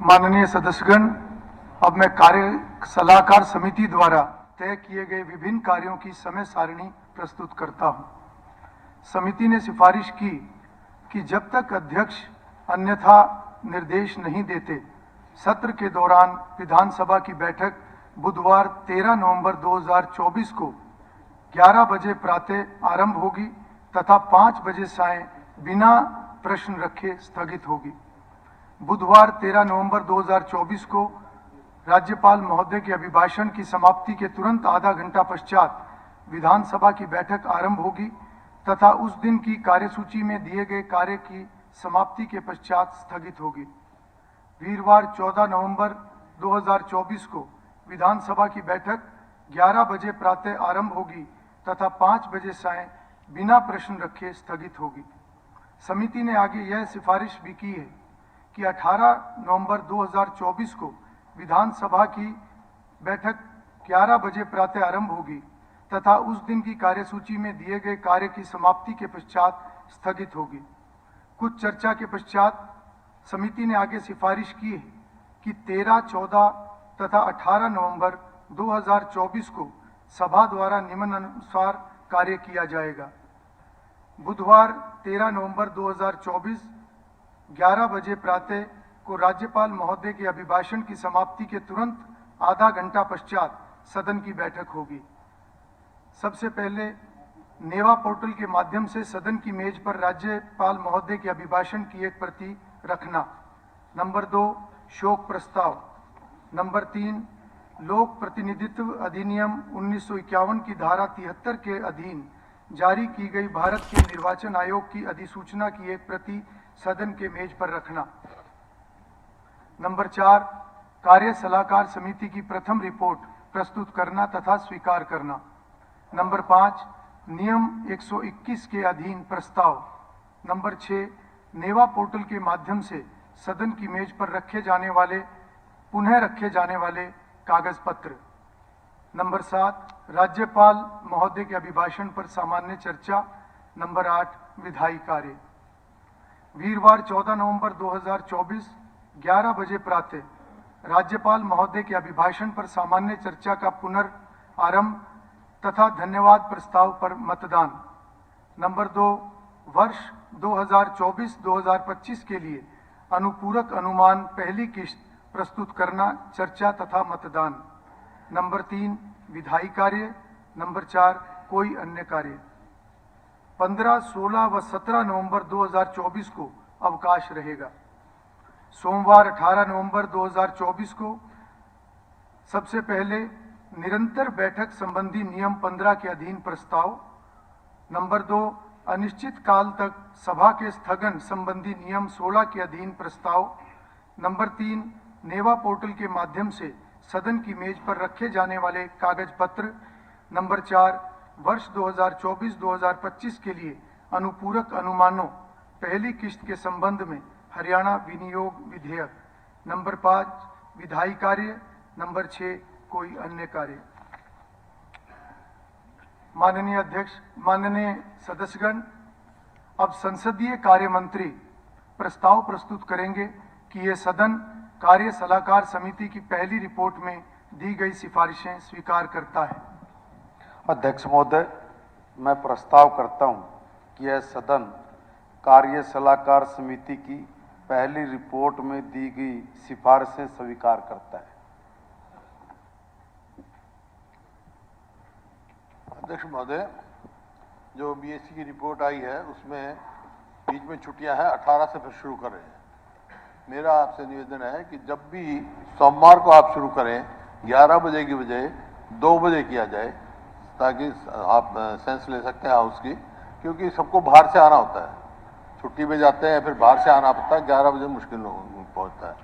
माननीय सदस्यगण, अब मैं कार्य सलाहकार समिति द्वारा तय किए गए विभिन्न कार्यों की समय सारिणी प्रस्तुत करता हूं। समिति ने सिफारिश की कि जब तक अध्यक्ष अन्यथा निर्देश नहीं देते, सत्र के दौरान विधानसभा की बैठक बुधवार 13 नवंबर 2024 को 11 बजे प्रातः आरंभ होगी तथा 5 बजे सायं बिना प्रश्न रखे स्थगित होगी। बुधवार 13 नवंबर 2024 को राज्यपाल महोदय के अभिभाषण की समाप्ति के तुरंत आधा घंटा पश्चात विधानसभा की बैठक आरंभ होगी तथा उस दिन की कार्यसूची में दिए गए कार्य की समाप्ति के पश्चात स्थगित होगी। वीरवार 14 नवंबर 2024 को विधानसभा की बैठक 11 बजे प्रातः आरंभ होगी तथा 5 बजे सायं बिना प्रश्न रखे स्थगित होगी। समिति ने आगे यह सिफारिश भी की है कि 18 नवंबर 2024 को विधानसभा की बैठक 11 बजे प्रातः आरंभ होगी तथा उस दिन की कार्यसूची में दिए गए कार्य की समाप्ति के पश्चात स्थगित होगी। कुछ चर्चा के पश्चात समिति ने आगे सिफारिश की है कि 13, 14 तथा 18 नवंबर 2024 को सभा द्वारा निम्नानुसार कार्य किया जाएगा। बुधवार 13 नवंबर 2024 11 बजे प्रातः को राज्यपाल महोदय के अभिभाषण की समाप्ति के तुरंत आधा घंटा पश्चात सदन की बैठक होगी। सबसे पहले नेवा पोर्टल के माध्यम से सदन की मेज पर राज्यपाल महोदय के अभिभाषण की एक प्रति रखना। नंबर 2, शोक प्रस्ताव। नंबर 3, लोक प्रतिनिधित्व अधिनियम 1951 की धारा 73 के अधीन जारी की गई भारत के निर्वाचन आयोग की अधिसूचना की एक प्रति सदन के मेज पर रखना। नंबर 4, कार्य सलाहकार समिति की प्रथम रिपोर्ट प्रस्तुत करना तथा स्वीकार करना। नंबर 5, नियम 121 के अधीन प्रस्ताव। नंबर 6, नेवा पोर्टल के माध्यम से सदन की मेज पर पुनः रखे जाने वाले कागज पत्र। नंबर 7, राज्यपाल महोदय के अभिभाषण पर सामान्य चर्चा। नंबर 8, विधायी कार्य। वीरवार 14 नवंबर 2024 11 बजे प्रातः राज्यपाल महोदय के अभिभाषण पर सामान्य चर्चा का पुनरारंभ तथा धन्यवाद प्रस्ताव पर मतदान। नंबर 2, वर्ष 2024-2025 के लिए अनुपूरक अनुमान पहली किश्त प्रस्तुत करना, चर्चा तथा मतदान। नंबर 3, विधायी कार्य। नंबर 4, कोई अन्य कार्य। 15, 16 व 17 नवंबर 2024 को अवकाश रहेगा। सोमवार 18 नवंबर 2024 को सबसे पहले निरंतर बैठक संबंधी नियम 15 के अधीन प्रस्ताव। नंबर 2, अनिश्चित काल तक सभा के स्थगन संबंधी नियम 16 के अधीन प्रस्ताव। नंबर 3, नेवा पोर्टल के माध्यम से सदन की मेज पर रखे जाने वाले कागज पत्र। नंबर 4, वर्ष 2024-2025 के लिए अनुपूरक अनुमानों पहली किश्त के संबंध में हरियाणा विनियोग विधेयक। नंबर 5, विधायी कार्य। नंबर 6, कोई अन्य कार्य। माननीय अध्यक्ष, माननीय सदस्यगण, अब संसदीय कार्य मंत्री प्रस्ताव प्रस्तुत करेंगे कि यह सदन कार्य सलाहकार समिति की पहली रिपोर्ट में दी गई सिफारिशें स्वीकार करता है। अध्यक्ष महोदय, मैं प्रस्ताव करता हूं कि यह सदन कार्य सलाहकार समिति की पहली रिपोर्ट में दी गई सिफारिशें स्वीकार करता है। अध्यक्ष महोदय, जो बीएससी की रिपोर्ट आई है उसमें बीच में छुट्टियां हैं, 18 से फिर शुरू कर रहे हैं। मेरा आपसे निवेदन है कि जब भी सोमवार को आप शुरू करें 11 बजे की बजाय 2 बजे किया जाए, ताकि आप सेंस ले सकते हैं हाउस की, क्योंकि सबको बाहर से आना होता है, छुट्टी पे जाते हैं, फिर बाहर से आना पड़ता है, 11 बजे मुश्किल पहुंचता है।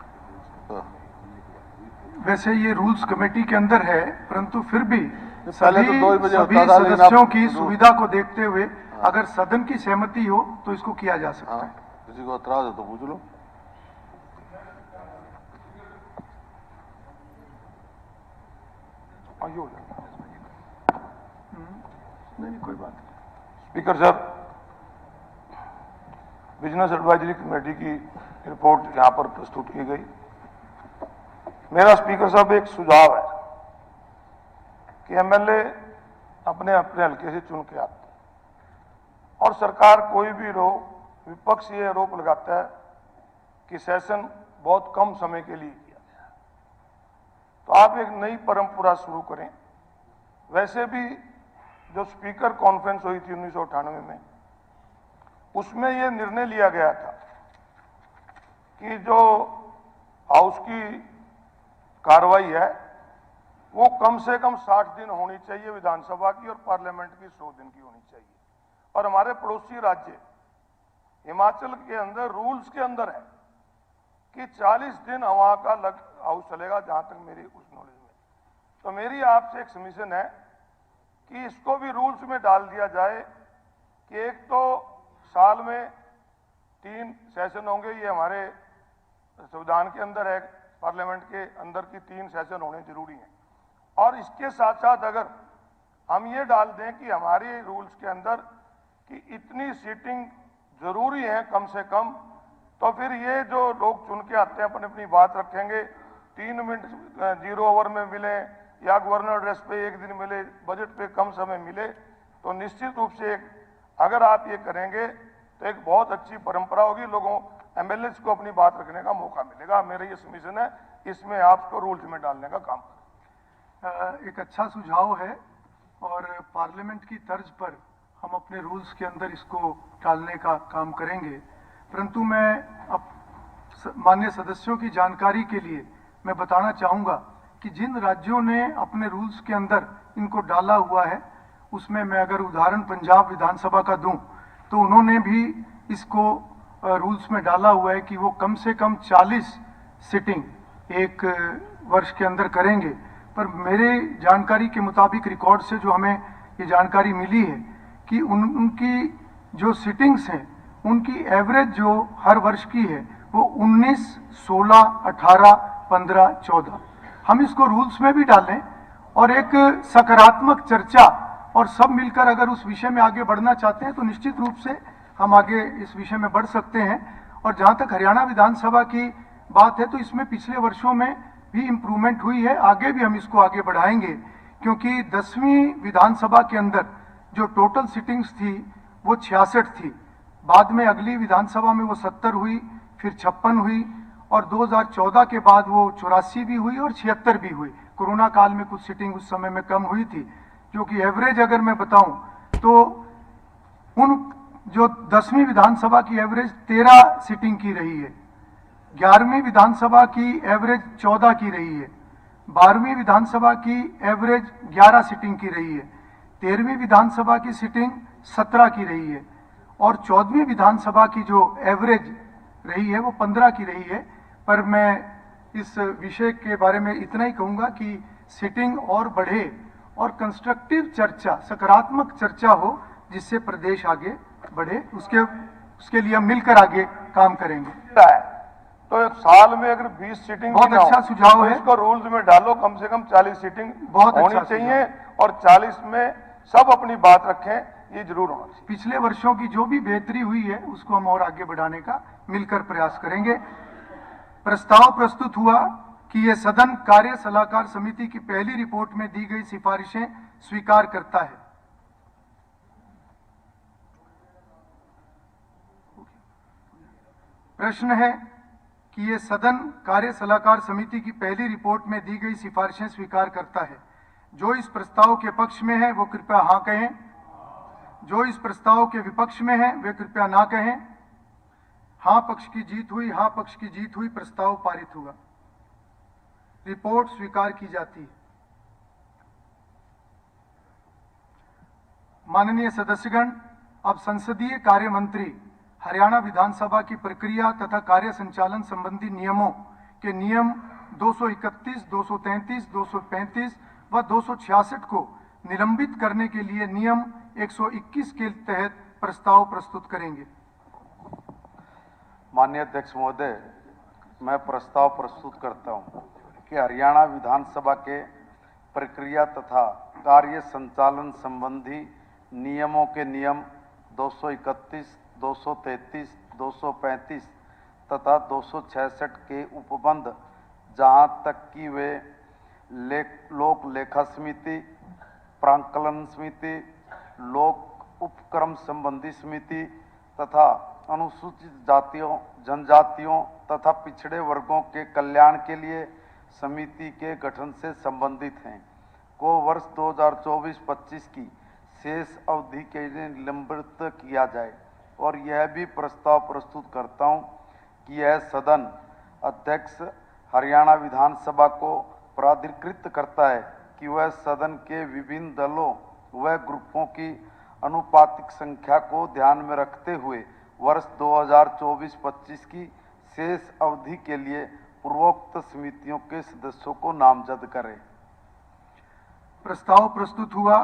तो वैसे ये रूल्स कमेटी के अंदर है, परंतु फिर भी पहले तो 2 बजे सभी होता था, लेकिन सदस्यों की सुविधा को देखते हुए अगर सदन की सहमति हो तो इसको किया जा सकता है। किसी को एतराज है तो पूछ लो। नहीं, कोई बात नहीं। स्पीकर साहब, बिजनेस एडवाइजरी कमेटी की रिपोर्ट यहाँ पर प्रस्तुत की गई। मेरा स्पीकर साहब एक सुझाव है कि एमएलए अपने अपने हल्के से चुन के आते हैं और सरकार कोई भी विपक्ष ये आरोप लगाता है कि सेशन बहुत कम समय के लिए किया गया, तो आप एक नई परंपरा शुरू करें। वैसे भी जो स्पीकर कॉन्फ्रेंस हुई थी 1998 में, उसमें यह निर्णय लिया गया था कि जो हाउस की कार्रवाई है वो कम से कम 60 दिन होनी चाहिए विधानसभा की, और पार्लियामेंट की 100 दिन की होनी चाहिए। और हमारे पड़ोसी राज्य हिमाचल के अंदर रूल्स के अंदर है कि 40 दिन वहां का हाउस चलेगा, जहां तक मेरी उस नॉलेज में। तो मेरी आपसे एक सबमिशन है कि इसको भी रूल्स में डाल दिया जाए कि एक तो साल में 3 सेशन होंगे, ये हमारे संविधान के अंदर है, पार्लियामेंट के अंदर की 3 सेशन होने जरूरी हैं। और इसके साथ साथ अगर हम ये डाल दें कि हमारे रूल्स के अंदर कि इतनी सीटिंग जरूरी है कम से कम, तो फिर ये जो लोग चुन के आते हैं अपनी अपनी बात रखेंगे, 3 मिनट 0 ओवर में मिले या गवर्नर एड्रेस पे 1 दिन मिले, बजट पे कम समय मिले, तो निश्चित रूप से अगर आप ये करेंगे तो एक बहुत अच्छी परंपरा होगी, लोगों एमएलए को अपनी बात रखने का मौका मिलेगा। मेरा ये सबमिशन है, इसमें आपको रूल्स में डालने का काम करें। एक अच्छा सुझाव है और पार्लियामेंट की तर्ज पर हम अपने रूल्स के अंदर इसको डालने का काम करेंगे। परंतु मैं अब माननीय सदस्यों की जानकारी के लिए मैं बताना चाहूँगा कि जिन राज्यों ने अपने रूल्स के अंदर इनको डाला हुआ है, उसमें मैं अगर उदाहरण पंजाब विधानसभा का दूं तो उन्होंने भी इसको रूल्स में डाला हुआ है कि वो कम से कम 40 सिटिंग एक वर्ष के अंदर करेंगे। पर मेरे जानकारी के मुताबिक रिकॉर्ड से जो हमें ये जानकारी मिली है कि उनकी जो सिटिंग्स हैं उनकी एवरेज जो हर वर्ष की है वो 19, 16, 18, 15, 14। हम इसको रूल्स में भी डालें और एक सकारात्मक चर्चा और सब मिलकर अगर उस विषय में आगे बढ़ना चाहते हैं तो निश्चित रूप से हम आगे इस विषय में बढ़ सकते हैं। और जहां तक हरियाणा विधानसभा की बात है तो इसमें पिछले वर्षों में भी इम्प्रूवमेंट हुई है, आगे भी हम इसको आगे बढ़ाएंगे, क्योंकि 10वीं विधानसभा के अंदर जो टोटल सिटिंग्स थी वो 66 थी, बाद में अगली विधानसभा में वो 70 हुई, फिर 56 हुई, और 2014 के बाद वो 84 भी हुई और 76 भी हुई। कोरोना काल में कुछ सिटिंग उस समय में कम हुई थी, जो कि एवरेज अगर मैं बताऊं तो उन जो 10वीं विधानसभा की एवरेज 13 सिटिंग की रही है, 11वीं विधानसभा की एवरेज 14 की रही है, 12वीं विधानसभा की एवरेज 11 सिटिंग की रही है, 13वीं विधानसभा की सिटिंग 17 की रही है, और 14वीं विधानसभा की जो एवरेज रही है वो 15 की रही है। पर मैं इस विषय के बारे में इतना ही कहूंगा कि सिटिंग और बढ़े और कंस्ट्रक्टिव चर्चा, सकारात्मक चर्चा हो, जिससे प्रदेश आगे बढ़े, उसके लिए हम मिलकर आगे काम करेंगे। तो एक साल में अगर 20 सीटिंग बहुत अच्छा सुझाव तो है, इसको रूल्स में डालो, कम से कम 40 सीटिंग बहुत होनी अच्छा चाहिए, और 40 में सब अपनी बात रखें, ये जरूर होना चाहिए। पिछले वर्षों की जो भी बेहतरी हुई है उसको हम और आगे बढ़ाने का मिलकर प्रयास करेंगे। प्रस्ताव प्रस्तुत हुआ कि यह सदन कार्य सलाहकार समिति की पहली रिपोर्ट में दी गई सिफारिशें स्वीकार करता है। प्रश्न है कि यह सदन कार्य सलाहकार समिति की पहली रिपोर्ट में दी गई सिफारिशें स्वीकार करता है। जो इस प्रस्ताव के पक्ष में है वो कृपया हाँ कहें, जो इस प्रस्ताव के विपक्ष में है वे कृपया ना कहें। हाँ पक्ष की जीत हुई, हाँ पक्ष की जीत हुई, प्रस्ताव पारित हुआ। रिपोर्ट स्वीकार की जाती है। माननीय सदस्यगण, अब संसदीय कार्य मंत्री हरियाणा विधानसभा की प्रक्रिया तथा कार्य संचालन संबंधी नियमों के नियम 231, 233, 235 व 266 को निलंबित करने के लिए नियम 121 के तहत प्रस्ताव प्रस्तुत करेंगे। माननीय अध्यक्ष महोदय, मैं प्रस्ताव प्रस्तुत करता हूं कि हरियाणा विधानसभा के प्रक्रिया तथा कार्य संचालन संबंधी नियमों के नियम 231, 233, 235 तथा 266 के उपबंध जहां तक कि वे लोक लेखा समिति, प्रांकलन समिति, लोक उपक्रम संबंधी समिति तथा अनुसूचित जातियों, जनजातियों तथा पिछड़े वर्गों के कल्याण के लिए समिति के गठन से संबंधित हैं को वर्ष 2024-25 की शेष अवधि के लिए निलंबित किया जाए। और यह भी प्रस्ताव प्रस्तुत करता हूं कि यह सदन अध्यक्ष हरियाणा विधानसभा को प्राधिकृत करता है कि वह सदन के विभिन्न दलों व ग्रुपों की अनुपातिक संख्या को ध्यान में रखते हुए वर्ष 2024-25 की शेष अवधि के लिए पूर्वोक्त समितियों के सदस्यों को नामजद करें। प्रस्ताव प्रस्तुत हुआ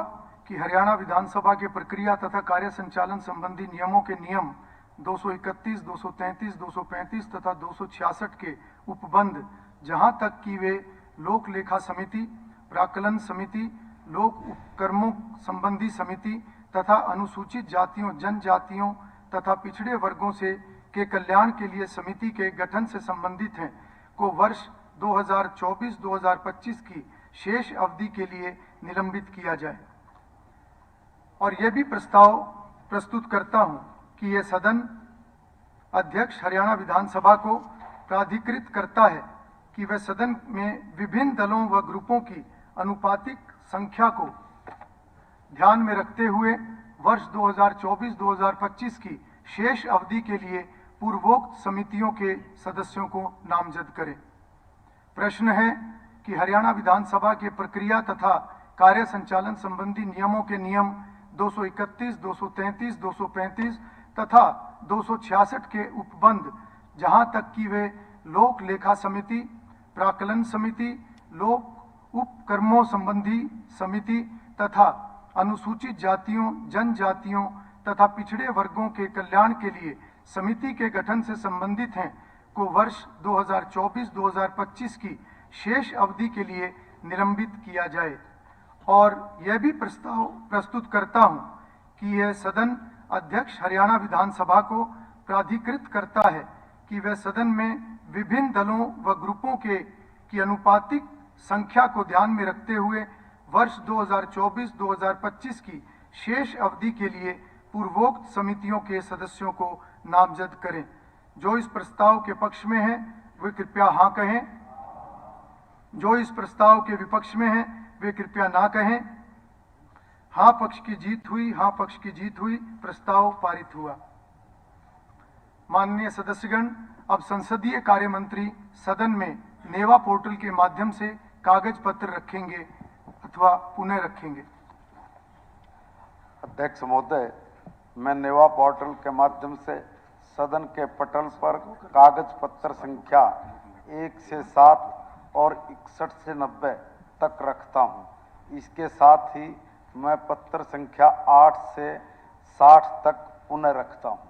कि हरियाणा विधानसभा के प्रक्रिया तथा कार्य संचालन संबंधी नियमों के नियम 231, 233, 235 तथा 266 के उपबंध जहां तक कि वे लोक लेखा समिति, प्राक्कलन समिति, लोक उपक्रमों संबंधी समिति तथा अनुसूचित जातियों, जनजातियों तथा पिछड़े वर्गों से के कल्याण के लिए समिति के गठन से संबंधित हैं को वर्ष 2024-2025 की शेष अवधि के लिए निलंबित किया जाए। और यह भी प्रस्ताव प्रस्तुत करता हूं कि यह सदन अध्यक्ष हरियाणा विधानसभा को प्राधिकृत करता है कि वह सदन में विभिन्न दलों व ग्रुपों की अनुपातिक संख्या को ध्यान में रखते हुए वर्ष 2024-2025 की शेष अवधि के लिए पूर्वोक्त समितियों के सदस्यों को नामजद करें। प्रश्न है कि हरियाणा विधानसभा के प्रक्रिया तथा कार्य संचालन संबंधी नियमों के नियम 231, 233, 235 तथा 266 के उपबंध जहां तक कि वे लोक लेखा समिति, प्राक्कलन समिति, लोक उपक्रमों संबंधी समिति तथा अनुसूचित जातियों, जनजातियों तथा पिछड़े वर्गों के कल्याण के लिए समिति के गठन से संबंधित हैं को वर्ष 2024-2025 की शेष अवधि के लिए निलंबित किया जाए। और यह भी प्रस्ताव प्रस्तुत करता हूं कि यह सदन अध्यक्ष हरियाणा विधानसभा को प्राधिकृत करता है कि वह सदन में विभिन्न दलों व ग्रुपों की अनुपातिक संख्या को ध्यान में रखते हुए वर्ष 2024-2025 की शेष अवधि के लिए पूर्वोक्त समितियों के सदस्यों को नामजद करें। जो इस प्रस्ताव के पक्ष में है वे कृपया हाँ कहें, जो इस प्रस्ताव के विपक्ष में है वे कृपया ना कहें। हाँ पक्ष की जीत हुई, हाँ पक्ष की जीत हुई, प्रस्ताव पारित हुआ। माननीय सदस्यगण, अब संसदीय कार्य मंत्री सदन में नेवा पोर्टल के माध्यम से कागज पत्र रखेंगे अथवा पुनः रखेंगे। अध्यक्ष महोदय, मैं नेवा पोर्टल के माध्यम से सदन के पटल पर कागज पत्र संख्या 1 से 7 और 61 से 90 तक रखता हूं। इसके साथ ही मैं पत्र संख्या 8 से 60 तक पुनः रखता हूं।